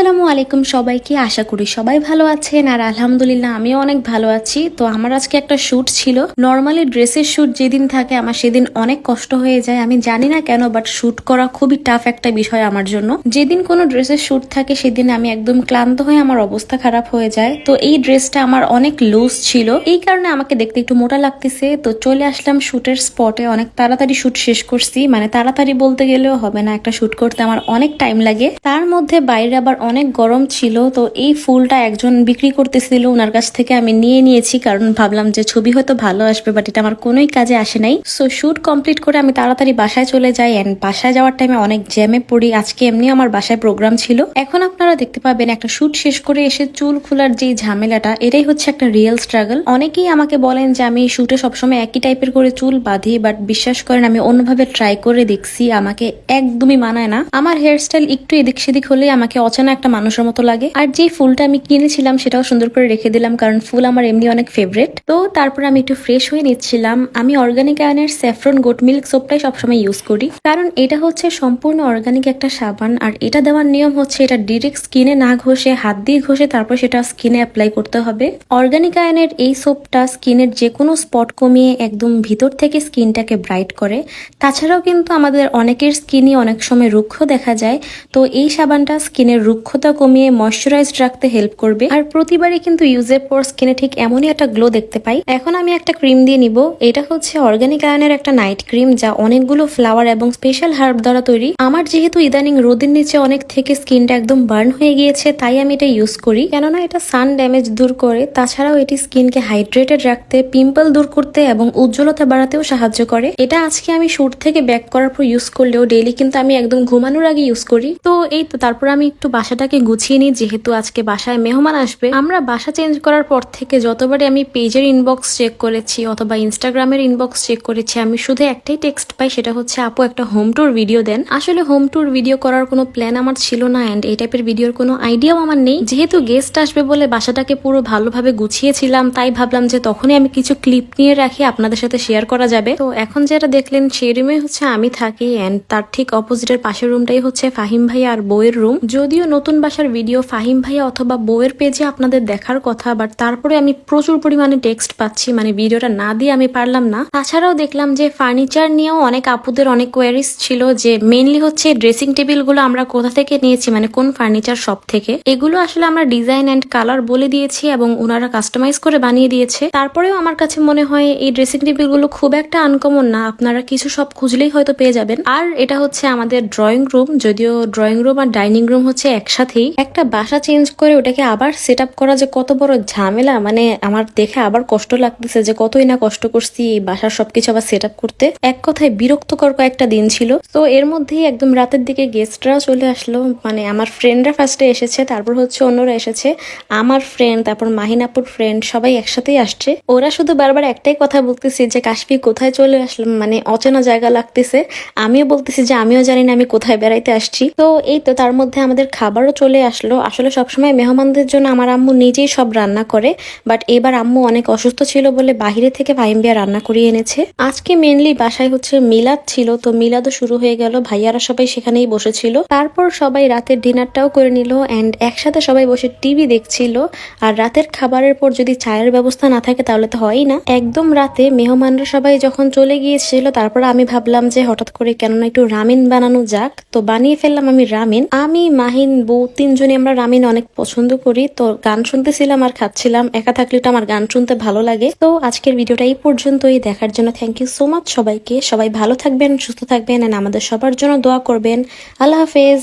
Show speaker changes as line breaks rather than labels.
আসসালামু আলাইকুম সবাইকে। আশা করি সবাই ভালো আছেন আর আলহামদুলিল্লাহ আমিও অনেক ভালো আছি। তো আমার আজকে একটা শুট ছিল। নর্মালি ড্রেসের শুট যেদিন থাকে আমার সেদিন অনেক কষ্ট হয়ে যায়, আমি জানি না কেন, বাট শুট করা খুবই টাফ একটা বিষয় আমার জন্য। যেদিন কোনো ড্রেসের শুট থাকে সেদিন আমি একদম ক্লান্ত হয়ে আমার অবস্থা খারাপ হয়ে যায়। তো এই ড্রেসটা আমার অনেক লুজ ছিল, এই কারণে আমাকে দেখতে একটু মোটা লাগতেছে। তো চলে আসলাম শুটের স্পটে, অনেক তাড়াতাড়ি শুট শেষ করছি, মানে তাড়াতাড়ি বলতে গেলেও হবে না, একটা শুট করতে আমার অনেক টাইম লাগে। তার মধ্যে বাইরে আবার অনেক গরম ছিল। তো এই ফুলটা একজন বিক্রি করতেছিল, ওনার কাছ থেকে আমি নিয়ে নিয়েছি, কারণ ভাবলাম যে ছবি হয়তো ভালো আসবে, বাট এটা আমার কোনোই কাজে আসে নাই। সো শুট কমপ্লিট করে আমি তাড়াতাড়ি বাসায় চলে যাই, এন্ড বাসায় যাওয়ার টাইমে অনেক জ্যামে পড়ি। আজকে এমনি আমার বাসায় প্রোগ্রাম ছিল। এখন আপনারা দেখতে পাবেন একটা শুট শেষ করে এসে চুল খোলার যে ঝামেলাটা, এটাই হচ্ছে একটা রিয়েল স্ট্রাগল। অনেকেই আমাকে বলেন যে আমি শুটে সবসময় একই টাইপের করে চুল বাঁধি, বাট বিশ্বাস করেন আমি অন্যভাবে ট্রাই করে দেখছি, আমাকে একদমই মানায় না। আমার হেয়ার স্টাইল একটু এদিক সেদিক হলেই আমাকে অচেনা একটা মানুষের মতো লাগে। আর যে ফুলটা আমি কিনেছিলাম সেটাও সুন্দর করে রেখে দিলাম, কারণ ফুল আমার এমনি অনেক ফেভারিট। তো তারপর আমি একটু ফ্রেশ হয়ে নিচ্ছিলাম। আমি অর্গানিক আয়নের স্যাফরন গোট মিল্ক সোপটাই সবসময় ইউজ করি, কারণ এটা হচ্ছে সম্পূর্ণ অর্গানিক একটা সাবান। আর এটা দেওয়ার নিয়ম হচ্ছে এটা ডিরেক্ট স্কিনে না ঘষে হাত দিয়ে ঘষে তারপর সেটা স্কিনে অ্যাপ্লাই করতে হবে। অর্গানিক আয়নের এই সোপটা স্কিনের যে কোনো স্পট কমিয়ে একদম ভিতর থেকে স্কিনটাকে ব্রাইট করে। তাছাড়াও কিন্তু আমাদের অনেকের স্কিনই অনেক সময় রুক্ষ দেখা যায়, তো এই সাবানটা স্কিনের রুক্ষতা কমিয়ে ময়শ্চারাইজড রাখতে হেল্প করবে। আর প্রতিবারই কিন্তু ইউজের পর স্কিনে ঠিক এমনই একটা গ্লো দেখতে পাই। এখন আমি একটা ক্রিম দিয়ে নিব। এটা হচ্ছে অর্গানিক আয়নের একটা নাইট ক্রিম, যা অনেকগুলো ফ্লাওয়ার এবং স্পেশাল হার্ব দ্বারা তৈরি। আমার যেহেতু ইদানিং রোদের নিচে অনেক থেকে স্কিনটা একদম বার্ন হয়ে গিয়েছে, তাই আমি এটা ইউজ করি, কেননা এটা সান ড্যামেজ দূর করে। তাছাড়াও এটি স্কিনকে হাইড্রেটেড রাখতে, পিম্পল দূর করতে এবং উজ্জ্বলতা বাড়াতেও সাহায্য করে। এটা আজকে আমি শুট থেকে ব্যাক করার পর ইউজ করলেও ডেইলি কিন্তু আমি একদম ঘুমানোর আগে ইউজ করি। তো এই তো তারপর আমি একটু বাসাটাকে গুছিয়ে নিই, যেহেতু আজকে বাসায় মেহমান আসবে। আমরা বাসা চেঞ্জ করার পর থেকে যতবারই আমি পেজের ইনবক্স চেক করেছি অথবা ইনস্টাগ্রামের ইনবক্স চেক করেছি, আমি শুধু একটাই টেক্সট পাই, সেটা হচ্ছে আপু একটা হোম ট্যুর ভিডিও দেন। আসলে হোম ট্যুর ভিডিও করার কোনো প্ল্যান আমার ছিল না, এন্ড এই টাইপের ভিডিওর কোনো আইডিয়াও আমার নেই। যেহেতু গেস্ট আসবে বলে বাসাটাকে পুরো ভালোভাবে গুছিয়েছিলাম, তাই ভাবলাম যে তখনই আমি কিছু ক্লিপ নিয়ে রাখি, আপনাদের সাথে শেয়ার করা যাবে। তো এখন যেটা দেখলেন সেই রুমে হচ্ছে আমি থাকি, এন্ড তার ঠিক অপোজিটের পাশের রুমটাই হচ্ছে ফাহিম ভাইয়া আর বউয়ের রুম। যদিও নতুন বাসার ভিডিও ফাহিম ভাইয়া অথবা বউয়ের পেজে আপনাদের দেখার কথা, বাট তারপরে আমি প্রচুর পরিমাণে টেক্সট পাচ্ছি, মানে ভিডিওটা না দিয়ে আমি পারলাম না। তাছাড়াও দেখলাম যে ফার্নিচার নিয়েও অনেক আপুদের অনেক কোয়ারিজ ছিল, যে মেইনলি হচ্ছে ড্রেসিং টেবিল গুলো আমরা কোথা থেকে নিয়েছি, মানে কোন ফার্নিচার শপ থেকে। এগুলো আসলে আমরা ডিজাইন এন্ড কালার বলে দিয়েছি এবং ওনারা কাস্টমাইজ করে বানিয়ে দিয়েছে। তারপরেও আমার কাছে মনে হয় এই ড্রেসিং টেবিল গুলো খুব একটা আনকমন না, আপনারা কিছু সব খুঁজলেই হয়তো পেয়ে যাবেন। আর এটা হচ্ছে আমাদের ড্রয়িং রুম, যদিও ড্রয়িং রুম আর ডাইনিং রুম হচ্ছে একসাথেই। একটা বাসা চেঞ্জ করে ওটাকে আবার সেট আপ করা যে কত বড় ঝামেলা, মানে আমার দেখে আবার কষ্ট লাগতেছে যে কতই না কষ্ট করছি এই বাসার সবকিছু আবার সেট আপ করতে। এক কথায় বিরক্তকর কয়েকটা দিন ছিল। তো এর মধ্যেই একদম রাতের দিকে গেস্টরা চলে আসলো, মানে আমার ফ্রেন্ডরা ফার্স্টে এসেছে, তারপর হচ্ছে অন্যরা এসেছে, আমার ফ্রেন্ড, তারপর মাহিনাপুর ফ্রেন্ড, সবাই একসাথেই আসছে। ওরা শুধু বারবার একটাই কথা বলতেছে যে কাশফি কোথায় চলে আসলাম, মানে অচেনা জায়গা লাগতেছে। আমিও বলতেছি যে আমিও জানি না আমি কোথায় বেড়াইতে আসছি। তো এই তো তার মধ্যে আমাদের খাবারও চলে আসলো। আসলে সবসময় মেহমানদের জন্য আমার আম্মু নিজেই সব রান্না করে, বাট এবার আম্মু অনেক অসুস্থ ছিল বলে বাহিরে থেকে ফাহিম ভাইয়া রান্না করিয়ে এনেছে। আজকে মেনলি বাসায় হচ্ছে মিলাদ ছিল, তো মিলাদও শুরু হয়ে গেল, ভাইয়ারা সবাই সেখানেই বসেছিল। তারপর সবাই রাতের ডিনারটাও করে নিল, এন্ড একসাথে সবাই বসে টিভি দেখছিল। আর রাতের খাবারের পর যদি চায়ের ব্যবস্থা না থাকে তাহলে তো হয়ই না। একদম রাতে মেহমানরা সবাই যখন চলে গিয়েছিল, তারপর আমি ভাবলাম যে হঠাৎ করে কেননা একটু রামিন বানানো যাক, তো বানিয়ে ফেললাম আমি রামিন। আমি মাহিন বউ তিনজনই আমরা রামিন অনেক পছন্দ করি, তো গান শুনতেছিলাম আর খাচ্ছিলাম। একা থাকলে তো আমার গান শুনতে ভালো লাগে। তো আজকের ভিডিওটা এই পর্যন্তই, দেখার জন্য থ্যাংক ইউ সো মাচ সবাইকে। সবাই ভালো থাকবেন, সুস্থ থাকবেন, এন্ড আমাদের সবার জন্য দোয়া করবেন। আল্লাহ হাফেজ।